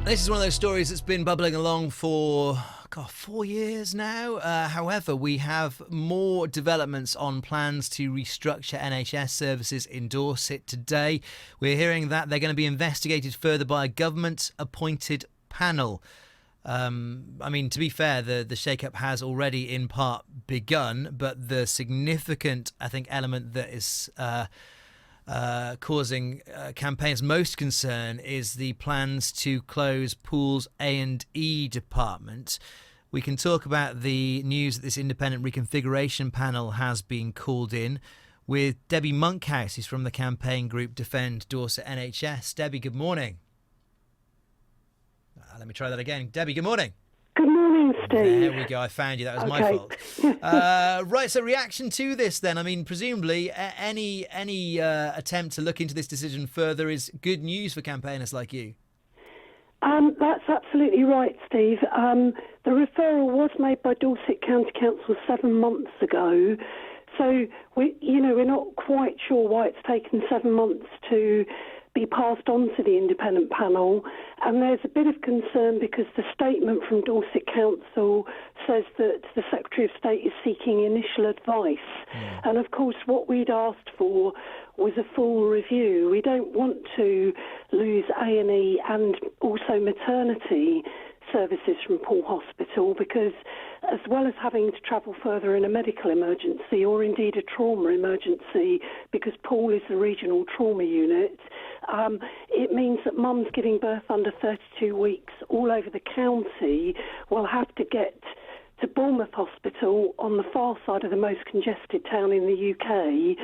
This is one of those stories that's been bubbling along for 4 years now. However, we have more developments on plans to restructure NHS services in Dorset today. We're hearing that they're going to be investigated further by a government-appointed panel. To be fair, the shake-up has already in part begun, but the significant, element that is causing campaigners most concern is the plans to close POOLE's A&E department. We can talk about the news that this Independent Reconfiguration Panel has been called in with Debby Monkhouse, who's from the campaign group Defend Dorset NHS. Debbie, good morning. Let me try that again. Debbie, good morning. Good morning, Steve. There we go. I found you. That was my fault. Right. So, reaction to this, then. Presumably, any attempt to look into this decision further is good news for campaigners like you. That's absolutely right, Steve. The referral was made by Dorset County Council 7 months ago. So we're not quite sure why it's taken 7 months to be passed on to the independent panel, and there's a bit of concern because the statement from Dorset Council says that the Secretary of State is seeking initial advice. And of course what we'd asked for was a full review. We don't want to lose A&E and also maternity services from POOLE Hospital, because as well as having to travel further in a medical emergency or indeed a trauma emergency, because POOLE is the regional trauma unit, it means that mums giving birth under 32 weeks all over the county will have to get to Bournemouth Hospital on the far side of the most congested town in the UK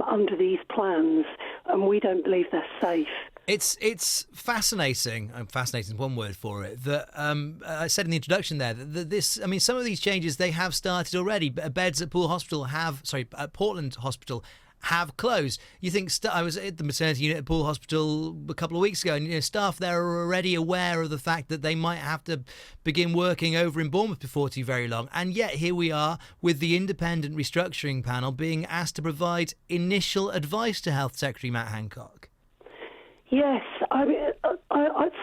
under these plans, and we don't believe they're safe. It's fascinating. Fascinating is one word for it. That I said in the introduction there that some of these changes they have started already. Beds at at Portland Hospital have closed. You think I was at the maternity unit at POOLE Hospital a couple of weeks ago, and staff there are already aware of the fact that they might have to begin working over in Bournemouth before too very long. And yet here we are with the Independent Restructuring Panel being asked to provide initial advice to Health Secretary Matt Hancock. Yes,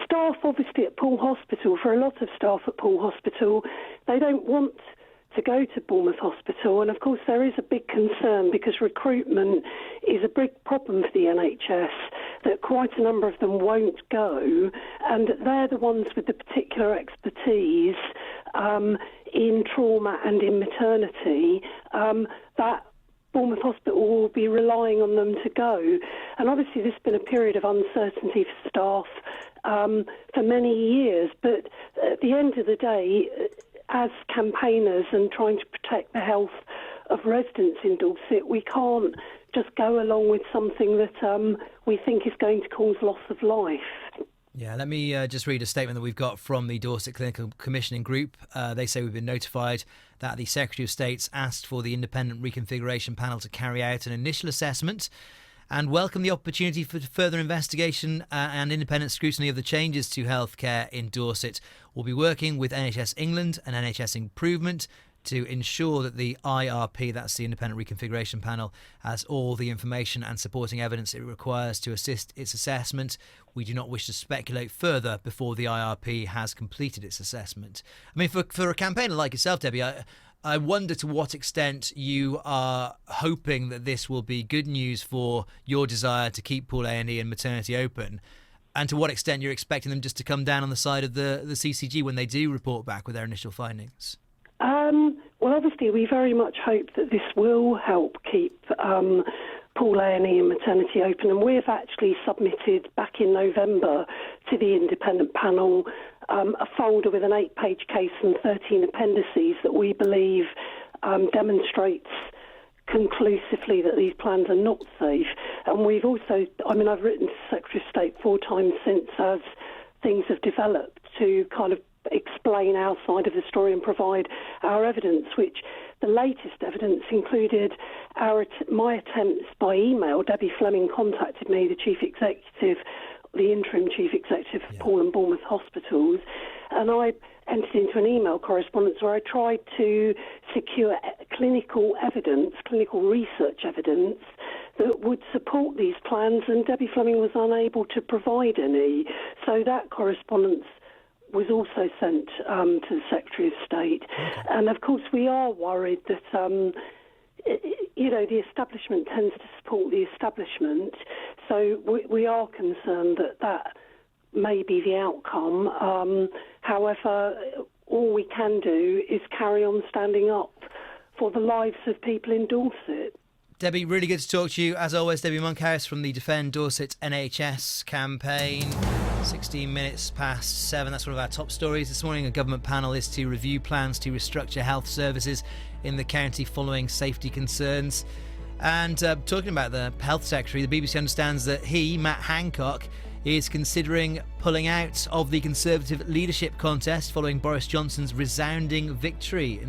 staff obviously at POOLE Hospital, for a lot of staff at POOLE Hospital, they don't want to go to Bournemouth Hospital, and of course there is a big concern because recruitment is a big problem for the NHS, that quite a number of them won't go, and they're the ones with the particular expertise in trauma and in maternity that Bournemouth Hospital will be relying on them to go. And obviously there's been a period of uncertainty for staff for many years, but at the end of the day, as campaigners and trying to protect the health of residents in Dorset, we can't just go along with something that we think is going to cause loss of life. Yeah, let me just read a statement that we've got from the Dorset Clinical Commissioning Group. They say we've been notified that the Secretary of State's asked for the Independent Reconfiguration Panel to carry out an initial assessment and welcome the opportunity for further investigation and independent scrutiny of the changes to healthcare in Dorset. We'll be working with NHS England and NHS Improvement to ensure that the IRP, that's the Independent Reconfiguration Panel, has all the information and supporting evidence it requires to assist its assessment. We do not wish to speculate further before the IRP has completed its assessment. For a campaigner like yourself, Debbie, I wonder to what extent you are hoping that this will be good news for your desire to keep POOLE A&E and maternity open, and to what extent you're expecting them just to come down on the side of the CCG when they do report back with their initial findings. Well, obviously, we very much hope that this will help keep POOLE A&E and maternity open, and we've actually submitted back in November to the independent panel a folder with an 8-page case and 13 appendices that we believe demonstrates conclusively that these plans are not safe. And we've also, I've written to Secretary of State 4 times since as things have developed to kind of explain our side of the story and provide our evidence, which the latest evidence included my attempts by email. Debbie Fleming contacted me, the interim chief executive of POOLE and Bournemouth Hospitals, and I entered into an email correspondence where I tried to secure clinical research evidence that would support these plans, and Debbie Fleming was unable to provide any. So that correspondence was also sent to the Secretary of State. Okay. And of course we are worried that, the establishment tends to support the establishment. So we are concerned that may be the outcome. However, all we can do is carry on standing up for the lives of people in Dorset. Debbie, really good to talk to you. As always, Debby Monkhouse from the Defend Dorset NHS campaign. 16 minutes past 7. That's one of our top stories this morning. A government panel is to review plans to restructure health services in the county following safety concerns. And talking about the health secretary, the BBC understands that he, Matt Hancock, is considering pulling out of the Conservative leadership contest following Boris Johnson's resounding victory